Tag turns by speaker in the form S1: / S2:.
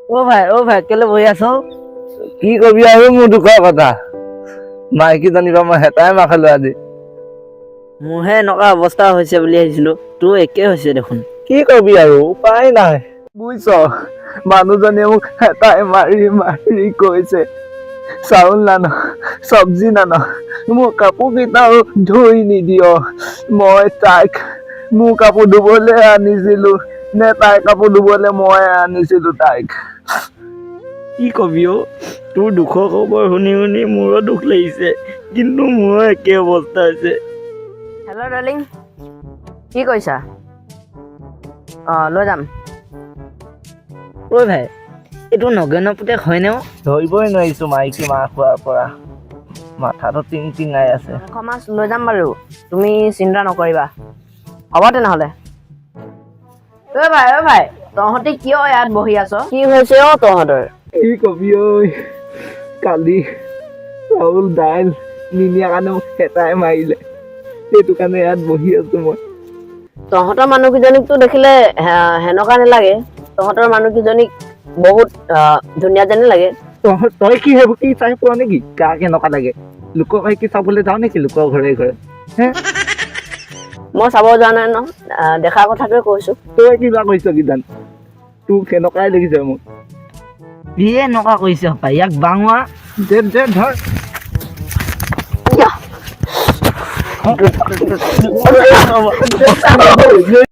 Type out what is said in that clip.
S1: অ ভাই কেলে বহি আছ?
S2: কি কবি আৰু মোৰ দুখৰ কথা মাইকী জানিবা মই হেতাই মাখালো আজি
S1: মোৰহে এনেকুৱা অৱস্থা হৈছে বুলি ভাবিছিলো, তোৰ একে হৈছে দেখোন।
S2: কি কবি আৰু উপায় নাই বুজিছ মানুহজনীয়ে মোক হেতাই মাৰি মাৰি কৈছে চাউল নান চব্জি নান মোৰ কাপোৰ কেইটাও ধুই নিদিয় মই তাইক মোৰ কাপোৰ ধুবলৈ আনিছিলো নে তাইৰ কাপোৰ ধুবলৈ মই আনিছিলো তাইক
S1: কি কবি অ, তোৰ দুখৰ খবৰ শুনি শুনি মোৰো দুখ লাগিছে, কিন্তু মোৰো একে অৱস্থা হৈছে।
S3: হেল্ল' ডাৰ্লিং, কি কৰিছা? লৈ যাম।
S1: ঐ ভাই, এইটো নগেনৰ পুতেক হয়নে?
S2: ধৰিবই নোৱাৰিছো মাইকী মাহ খোৱাৰ পৰা মাথাটো টিং টিঙাই আছে।
S3: মাংস মাছ লৈ যাম বাৰু, তুমি চিন্তা নকৰিবা। হ'ব তেনেহ'লে। ঐ ভাই তহঁতি কিয় ইয়াত বহি আছ? কি হৈছে অ তহঁতৰ?
S2: কি কবি ঐ কালি চাউল দাইল নিনিয়া কাৰণে মোক হেতাই মাৰিলে সেইটো কাৰণে ইয়াত বহি আছো মই।
S3: তহঁতৰ মানুহকেইজনীকতো দেখিলে সেনেকুৱা নালাগে, তহঁতৰ মানুহকেইজনীক বহুত ধুনীয়া যেনে লাগে।
S2: তই কি সেইবোৰ কি চাই পোৱা নেকি গা কেনেকুৱা লাগে? লোকৰ ঘৰে কি চাবলৈ যাওঁ নেকি লোকৰ ঘৰে ঘৰে হে?
S3: মই চাব যোৱা নাই ন, দেখা কথাটোৱে কৈছো।
S2: তই কিবা কৈছ কিজান তোক সেনেকুৱাই দেখিছে মোক।
S1: ইয়ে এনেকুৱা কৰিছে হপাই, ইয়াক বাঙোৱা।
S2: দে ধৰ
S3: ইয়া!